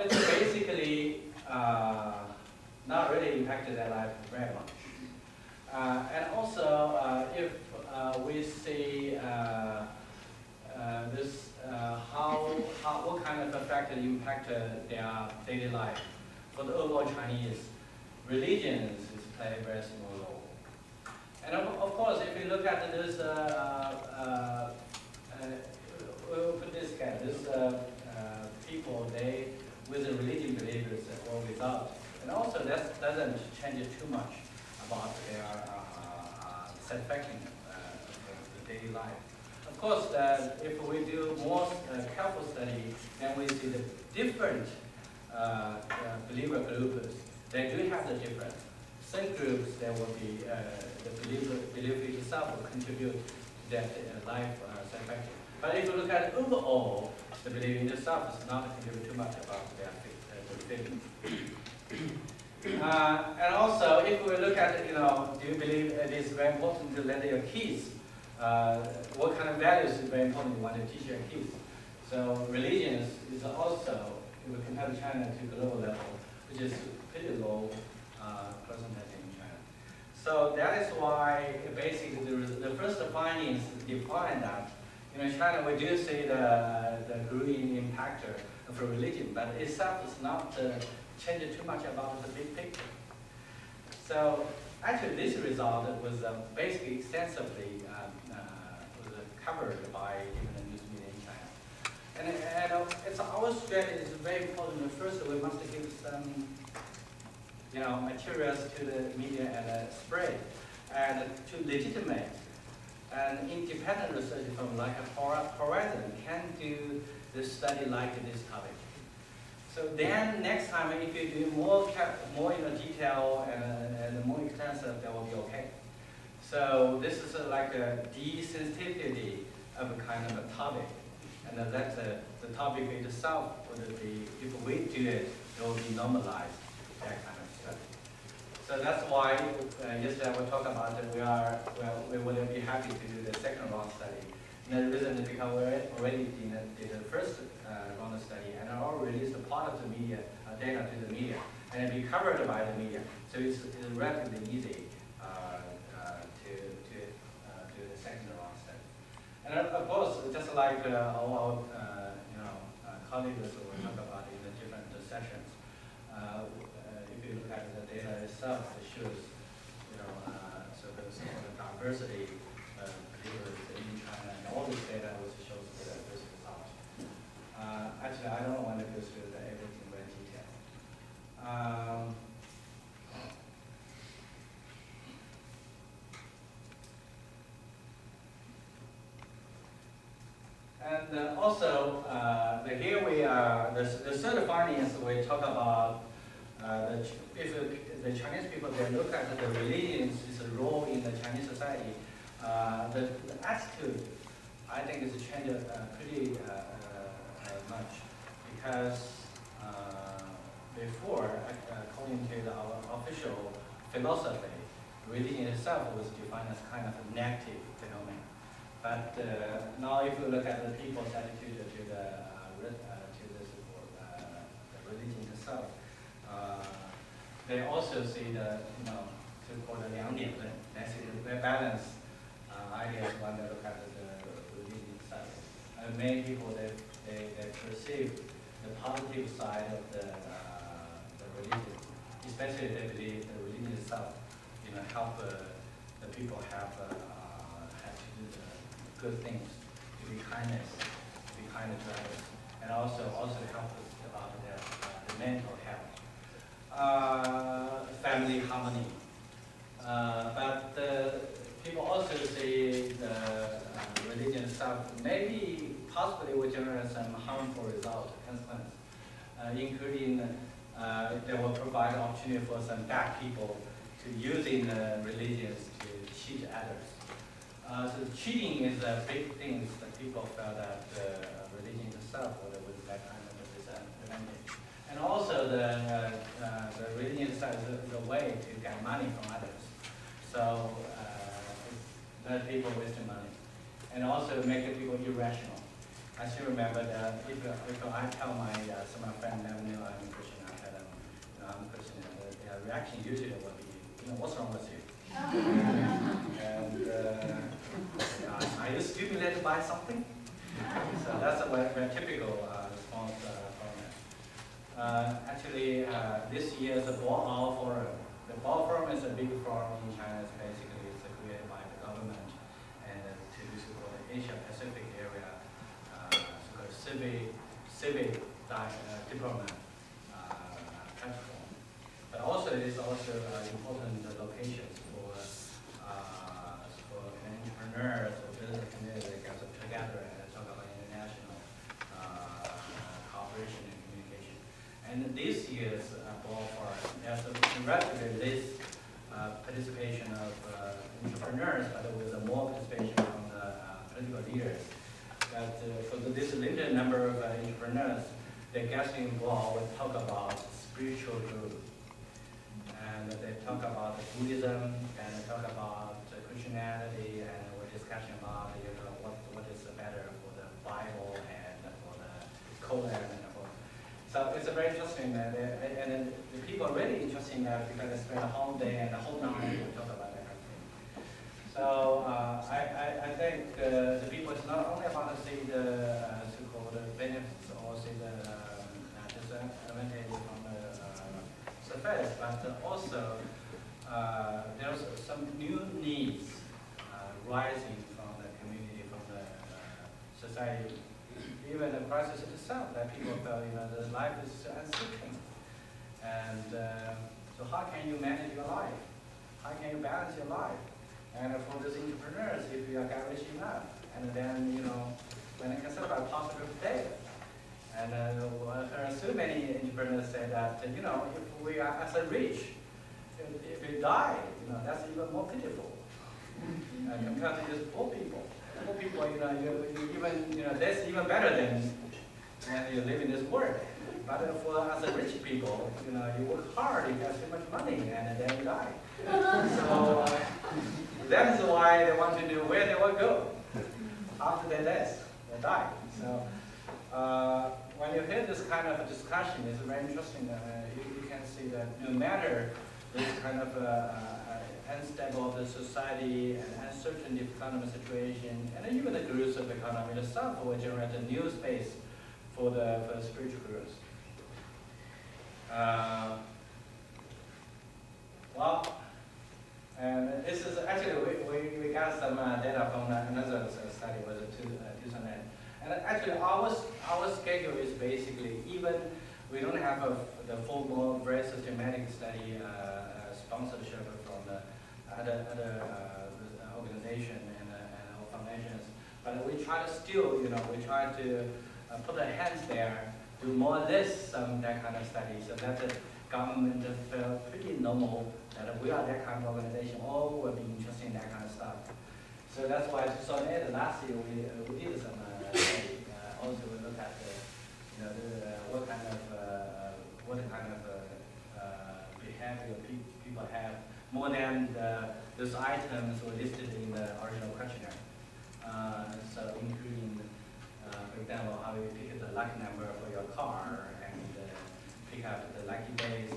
it's basically not really impacted their life very much. And also, if we see this, what kind of effect it impacted their daily life. For the overall Chinese, religion is playing a very small role. And of course, if you look at this, we'll put this guy, this people, they with the religion believers or without, and also that doesn't change it too much about their satisfaction of the daily life. Of course, if we do more careful study, then we see the different believer groups. They do have the difference. Some groups, there will be the belief itself will contribute to that life satisfaction. But if you look at overall, the belief in itself does not contribute too much about their feeling. And also, if we look at, do you believe it is very important to let your kids, what kind of values is very important you want to teach your kids? So religion is also, if we compare China to global level, which is pretty low percentage in China. So that is why basically the first findings define that in China we do see the growing impact of religion, but itself is not changing too much about the big picture. So actually this result was basically extensively covered by different news media in China. And it's our strategy is very important. First, we must give some materials to the media and spread, and to legitimate an independent research firm like Horizon can do the study like this topic. So then next time, if you do more in detail and more extensive, that will be okay. So this is like a desensitivity of a kind of a topic, and that's the topic itself would be, if we do it, it will be normalized, that kind of study. So that's why yesterday we talked about that we would be happy to do the second round study. And the reason is because we already did the first round of study and already released a part of the media data to the media, and it be covered by the media. So it's relatively easy to do the second round study. And of course, just like all our colleagues will talk about in the different sessions, if you look at the data itself, it shows so there's the diversity of believers in China, and all this data also shows this result. Actually, I don't want to go through everything in detail. And also, here we are, the third finding is we talk about if the Chinese people, they look at the religion's role in the Chinese society, the attitude, I think, is changed pretty much, because before, according to our official philosophy, religion itself was defined as kind of a negative phenomenon. But now, if you look at the people's attitude to the religion itself, they also see the so-called 两点论. That's the balance ideas when they look at the religion itself. Many people they perceive the positive side of the religion, especially they believe the religion itself, help the people have to do the good things, to be kindness, to be kind to others, and also help about the mental health, family harmony. But people also see the religion itself maybe possibly will generate some harmful results, consequences, including they will provide opportunity for some bad people to using religions to cheat others. So cheating is a big thing that people felt that religion itself was that kind of a disadvantage. And also the religion itself is a way to get money from others. So let people waste money. And also make people irrational. I still remember that if I tell some of my friends never knew reaction usually will be, what's wrong with you? And are you stimulated by something? So that's a very typical response from it. Actually, this year's Boao Forum. The Boao Forum is a big forum in China. It's created by the government and to support the Asia Pacific area, so-called civic diplomat platform. But also, it is also important locations for entrepreneurs or business community that get together and talk about international cooperation and communication. And this year's Boao Forum, there's a relatively less participation of entrepreneurs, but with more participation from the political leaders. But for this limited number of entrepreneurs, the guests involved will talk about spiritual growth. And they talk about Buddhism, and they talk about Christianity, and we're discussing about what is better for the Bible and for the Koran. So it's a very interesting, and the people are really interested in that because they spend a whole day and a whole night to talk about everything. So I think the people, it's not only about to see the so-called benefits or see the disadvantages from the surface, but also there's some new needs rising from the community, from the society. Even the crisis itself, that people felt, the life is uncertain. And so how can you manage your life? How can you balance your life? And for these entrepreneurs, if you are rich enough, and then, when it concerns about possible death, and there are so many entrepreneurs say that, if we are as a rich, if we die, that's even more pitiful compared to just poor people. Poor people, that's even better than you live in this world. But for as a rich people, you work hard, you get so much money, and then you die. So that is why they want to know where they will go after their death, they die. So when you hear this kind of discussion, it's very interesting. You can see that no matter this kind of unstable of the society and uncertain economic situation, and even the growth of the economy itself will generate a new space for the spiritual growth. And this is actually, we got some data from another study, was 2008. And actually, our schedule is basically, even we don't have the formal, very systematic study sponsorship from the other organization and foundations, but we try to still, we try to put our hands there, do more or less that kind of study, so that the government felt pretty normal that we are that kind of organization, all will be interested in that kind of stuff. So that's why, last year we did some study. Also we look at what kind of behavior people have, more than those items were listed in the original questionnaire. So including, for example, how you pick the lucky number for your car and pick up the lucky days